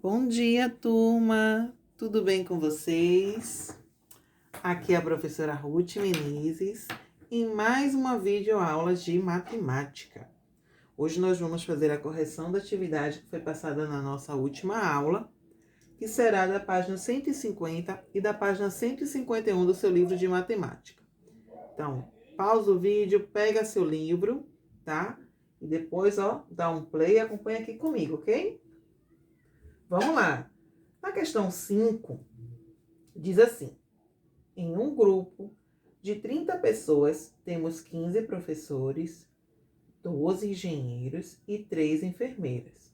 Bom dia, turma! Tudo bem com vocês? Aqui é a professora Ruth Menezes em mais uma videoaula de matemática. Hoje nós vamos fazer a correção da atividade que foi passada na nossa última aula, que será da página 150 e da página 151 do seu livro de matemática. Então, pausa o vídeo, pega seu livro, tá? E depois, dá um play e acompanha aqui comigo, ok? Vamos lá! Na questão 5, diz assim: em um grupo de 30 pessoas, temos 15 professores, 12 engenheiros e 3 enfermeiras.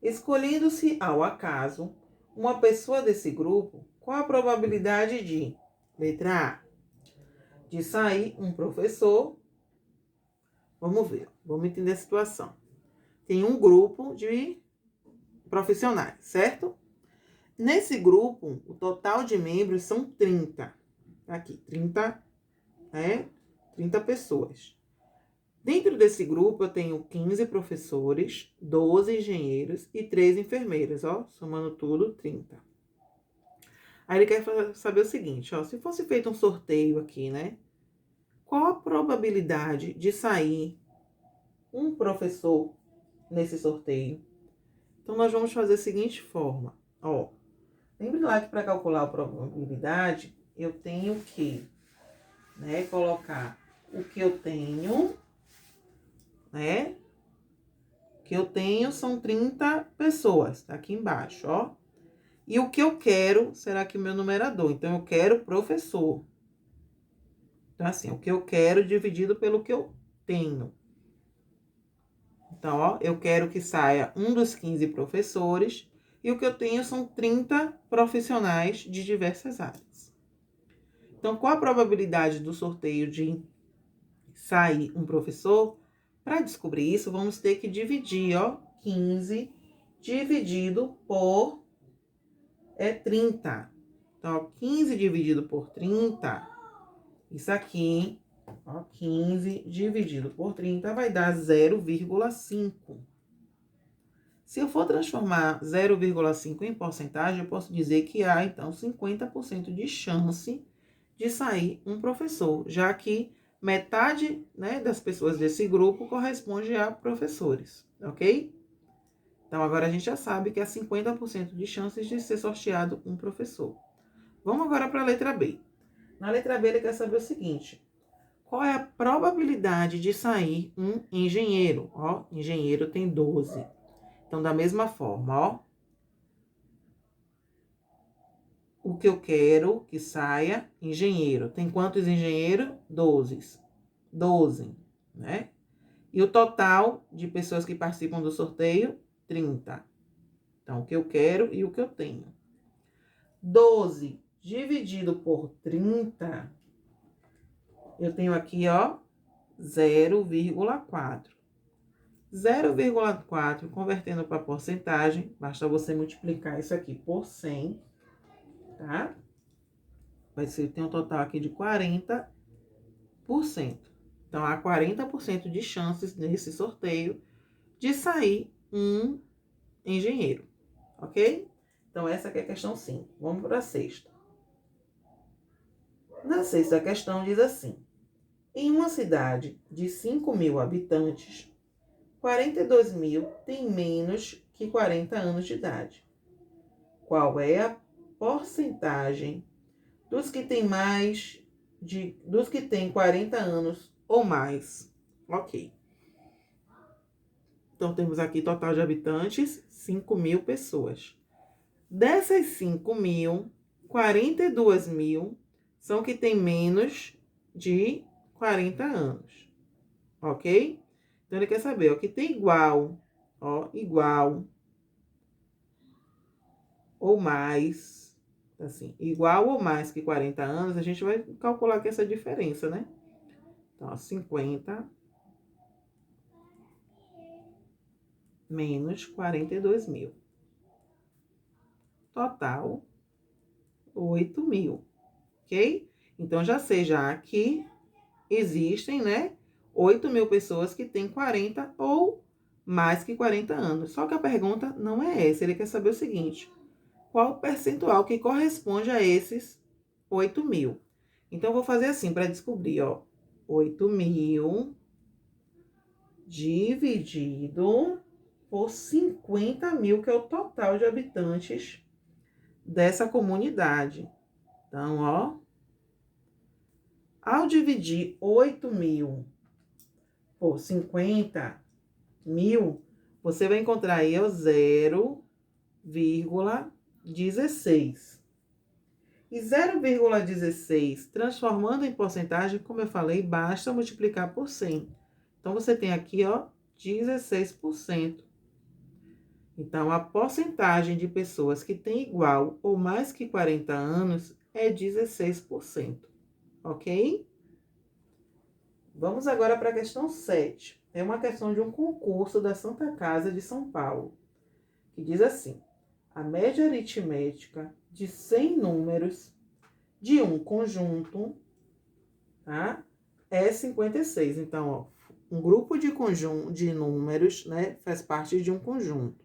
Escolhendo-se ao acaso uma pessoa desse grupo, qual a probabilidade de, letra A, de sair um professor? Vamos ver, vamos entender a situação. Tem um grupo de profissionais, certo? Nesse grupo, o total de membros são 30. Aqui, 30, 30 pessoas. Dentro desse grupo, eu tenho 15 professores, 12 engenheiros e 3 enfermeiras, somando tudo, 30. Aí ele quer saber o seguinte, se fosse feito um sorteio aqui, né? Qual a probabilidade de sair um professor nesse sorteio? Então, nós vamos fazer da seguinte forma, Lembre lá que para calcular a probabilidade, eu tenho que, colocar o que eu tenho, O que eu tenho são 30 pessoas, tá aqui embaixo, E o que eu quero será aqui o meu numerador. Então, eu quero professor. Então, assim, o que eu quero dividido pelo que eu tenho. Então, eu quero que saia um dos 15 professores. E o que eu tenho são 30 profissionais de diversas áreas. Então, qual a probabilidade do sorteio de sair um professor? Para descobrir isso, vamos ter que dividir, 15 dividido por 30. Então, 15 dividido por 30, isso aqui, 15 dividido por 30 vai dar 0,5. Se eu for transformar 0,5 em porcentagem, eu posso dizer que há, então, 50% de chance de sair um professor, já que metade, das pessoas desse grupo corresponde a professores, ok? Então, agora a gente já sabe que há 50% de chances de ser sorteado um professor. Vamos agora para a letra B. Na letra B, ele quer saber o seguinte: qual é a probabilidade de sair um engenheiro? Engenheiro tem 12. Então, da mesma forma, o que eu quero que saia engenheiro. Tem quantos engenheiros? 12. 12, né? E o total de pessoas que participam do sorteio? 30. Então, o que eu quero e o que eu tenho. 12 dividido por 30, eu tenho aqui, 0,4. 0,4, convertendo para porcentagem, basta você multiplicar isso aqui por 100, tá? Tem um total aqui de 40%. Então, há 40% de chances nesse sorteio de sair um engenheiro, ok? Então, essa aqui é a questão 5. Vamos para a sexta. Na sexta questão diz assim: em uma cidade de 5.000 habitantes, 42.000 têm menos que 40 anos de idade. Qual é a porcentagem dos que têm dos que têm 40 anos ou mais? Ok. Então, temos aqui total de habitantes, 5.000 pessoas. Dessas 5.000, 42.000 são que têm menos de 40 anos. Ok? Então, ele quer saber, que tem igual, igual ou mais, assim, igual ou mais que 40 anos, a gente vai calcular aqui essa diferença, né? Então, 50 menos 42.000. Total, 8.000, ok? Então, já sei já que existem, 8.000 pessoas que têm 40 ou mais que 40 anos. Só que a pergunta não é essa, ele quer saber o seguinte: qual o percentual que corresponde a esses 8.000? Então, eu vou fazer assim para descobrir, ó. 8.000 dividido por 50.000, que é o total de habitantes dessa comunidade. Então, ó, ao dividir 8.000 por 50.000, você vai encontrar aí o 0,16. E 0,16, transformando em porcentagem, como eu falei, basta multiplicar por 100. Então, você tem aqui, ó, 16%. Então, a porcentagem de pessoas que têm igual ou mais que 40 anos é 16%. Ok? Vamos agora para a questão 7. É uma questão de um concurso da Santa Casa de São Paulo, que diz assim: a média aritmética de 100 números de um conjunto, tá? É 56. Então, ó, um grupo de números, né, faz parte de um conjunto.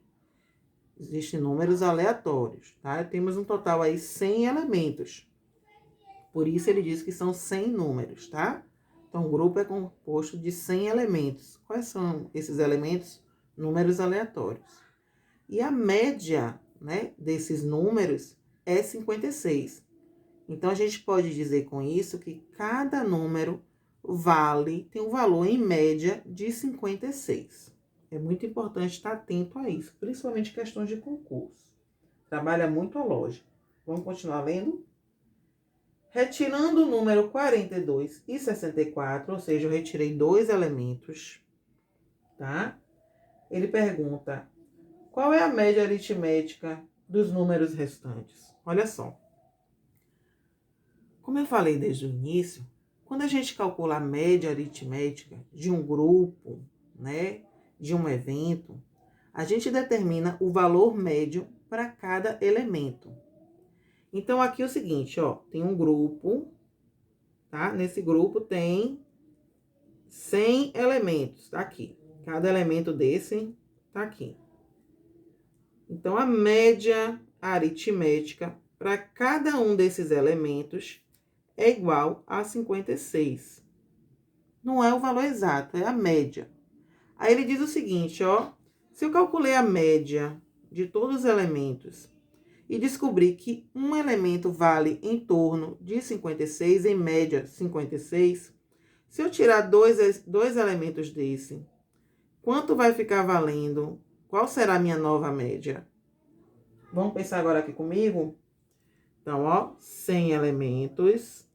Existem números aleatórios, tá? Temos um total aí 100 elementos. Por isso ele diz que são 100 números, tá? Então, o grupo é composto de 100 elementos. Quais são esses elementos? Números aleatórios. E a média, né, desses números é 56. Então, a gente pode dizer com isso que cada número tem um valor em média de 56. É muito importante estar atento a isso, principalmente questões de concurso. Trabalha muito a lógica. Vamos continuar lendo? Retirando o número 42 e 64, ou seja, eu retirei 2 elementos, tá? Ele pergunta: qual é a média aritmética dos números restantes? Olha só. Como eu falei desde o início, quando a gente calcula a média aritmética de um grupo, né, de um evento, a gente determina o valor médio para cada elemento. Então, aqui é o seguinte, ó, tem um grupo, tá? Nesse grupo tem 100 elementos, tá aqui. Cada elemento desse tá aqui. Então, a média aritmética para cada um desses elementos é igual a 56. Não é o valor exato, é a média. Aí ele diz o seguinte, ó. Se eu calculei a média de todos os elementos e descobrir que um elemento vale em torno de 56, em média 56, se eu tirar dois elementos desse, quanto vai ficar valendo? Qual será a minha nova média? Vamos pensar agora aqui comigo? Então, ó, 100 elementos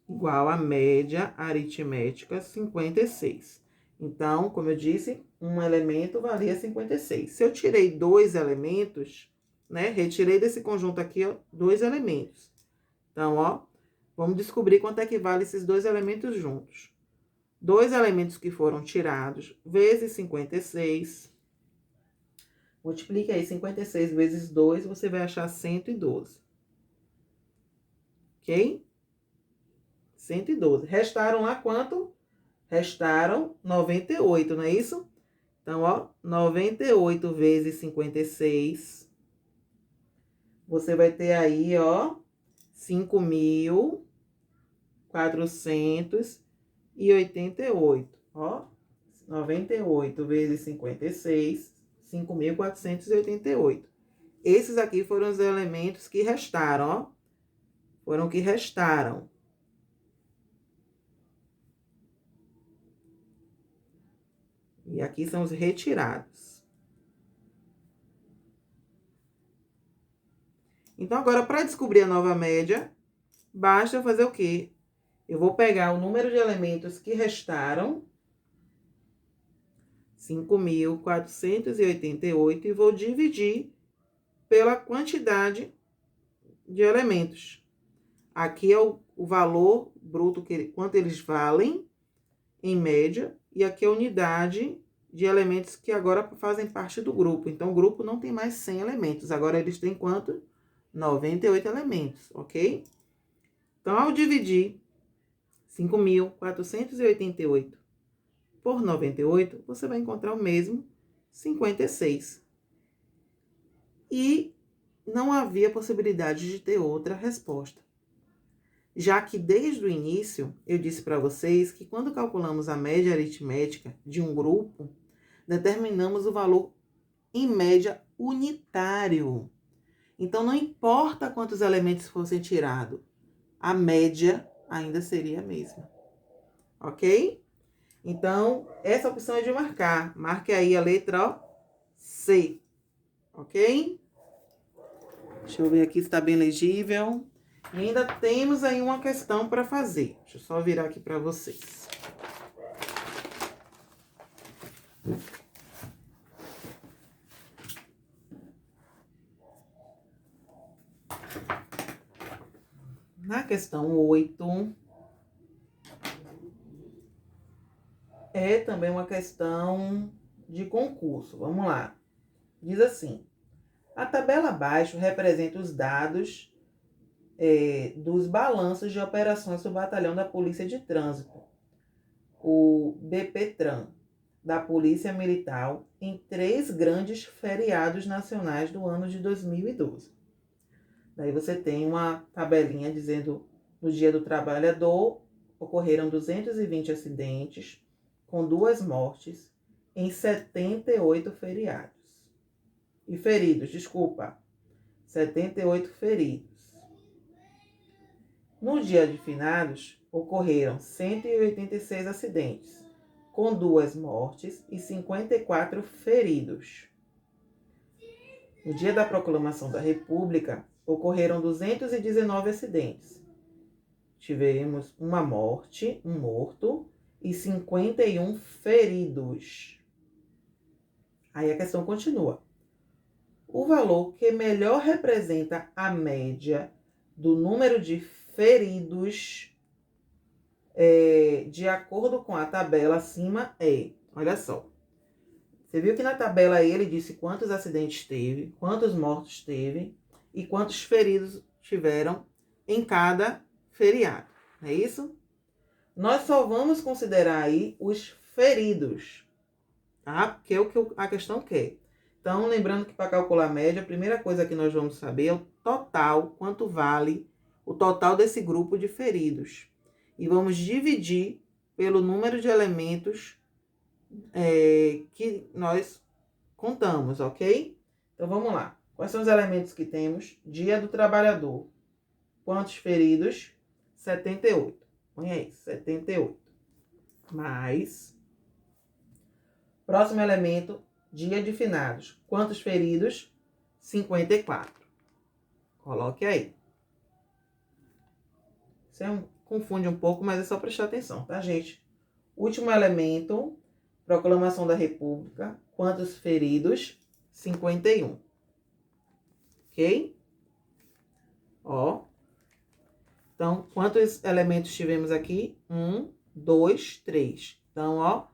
igual a média aritmética 56. Então, como eu disse, um elemento valia 56. Se eu tirei 2 elementos, né? Retirei desse conjunto aqui, ó, 2 elementos. Então, ó, vamos descobrir quanto é que vale esses 2 elementos juntos. 2 elementos que foram tirados, vezes 56. Multiplique aí 56 vezes 2, você vai achar 112. Ok? 112. Restaram lá quanto? Restaram 98, não é isso? Então, ó, 98 vezes 56. Você vai ter aí, ó, 5.488. Ó, 98 vezes 56, 5.488. Esses aqui foram os elementos que restaram, ó. Foram que restaram. E aqui são os retirados. Então, agora, para descobrir a nova média, basta fazer o quê? Eu vou pegar o número de elementos que restaram, 5.488, e vou dividir pela quantidade de elementos. Aqui é o valor bruto, quanto eles valem, em média, e aqui é a unidade de elementos que agora fazem parte do grupo. Então, o grupo não tem mais 100 elementos. Agora, eles têm quanto? 98 elementos, ok? Então, ao dividir 5.488 por 98, você vai encontrar o mesmo 56. E não havia possibilidade de ter outra resposta. Já que desde o início eu disse para vocês que quando calculamos a média aritmética de um grupo, determinamos o valor em média unitário. Então não importa quantos elementos fossem tirados, a média ainda seria a mesma. Ok? Então, essa opção é de marcar. Marque aí a letra C. Ok? Deixa eu ver aqui se está bem legível. E ainda temos aí uma questão para fazer. Deixa eu só virar aqui para vocês. Na questão 8, é também uma questão de concurso. Vamos lá. Diz assim: a tabela abaixo representa os dados dos balanços de operações do Batalhão da Polícia de Trânsito, o BPTran, da Polícia Militar, em 3 grandes feriados nacionais do ano de 2012. Daí você tem uma tabelinha dizendo: no Dia do Trabalhador, ocorreram 220 acidentes, com 2 mortes, em 78 feriados. E feridos, 78 feridos. No Dia de Finados, ocorreram 186 acidentes, com 2 mortes e 54 feridos. No Dia da Proclamação da República, ocorreram 219 acidentes. Tivemos uma morte, um morto e 51 feridos. Aí a questão continua. O valor que melhor representa a média do número de feridos, de acordo com a tabela acima, olha só. Você viu que na tabela ele disse quantos acidentes teve, quantos mortos teve e quantos feridos tiveram em cada feriado, não é isso? Nós só vamos considerar aí os feridos, tá? Porque é o que a questão quer. Então, lembrando que para calcular a média, a primeira coisa que nós vamos saber é o total, quanto vale o total desse grupo de feridos. E vamos dividir pelo número de elementos que nós contamos, ok? Então, vamos lá. Quais são os elementos que temos? Dia do Trabalhador. Quantos feridos? 78. Põe aí, 78. Mais. Próximo elemento, Dia de Finados. Quantos feridos? 54. Coloque aí. Você confunde um pouco, mas é só prestar atenção, tá, gente? Último elemento, Proclamação da República. Quantos feridos? 51. Ok? Ó. Então, quantos elementos tivemos aqui? 1, 2, 3. Então, ó,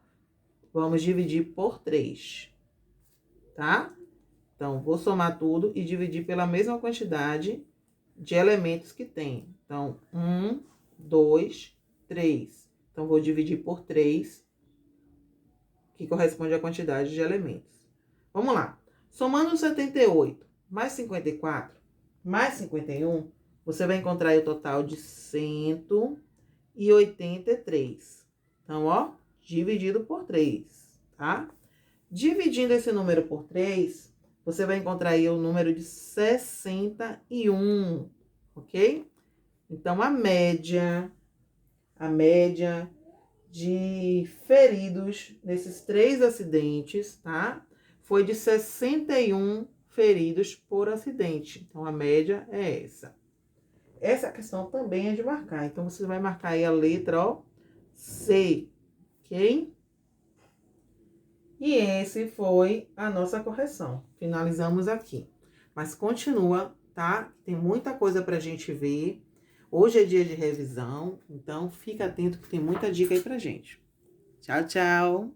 vamos dividir por 3. Tá? Então, vou somar tudo e dividir pela mesma quantidade de elementos que tem. Então, 1, 2, 3. Então, vou dividir por 3, que corresponde à quantidade de elementos. Vamos lá. Somando 78 mais 54 mais 51, você vai encontrar aí o total de 183. Então, ó, dividido por 3, tá? Dividindo esse número por 3, você vai encontrar aí o número de 61, ok? Então, a média de feridos nesses 3 acidentes, tá? Foi de 61 feridos por acidente. Então, a média é essa. Essa questão também é de marcar. Então, você vai marcar aí a letra, ó, C, ok? E esse foi a nossa correção. Finalizamos aqui. Mas continua, tá? Tem muita coisa pra gente ver. Hoje é dia de revisão, então fica atento que tem muita dica aí pra gente. Tchau, tchau!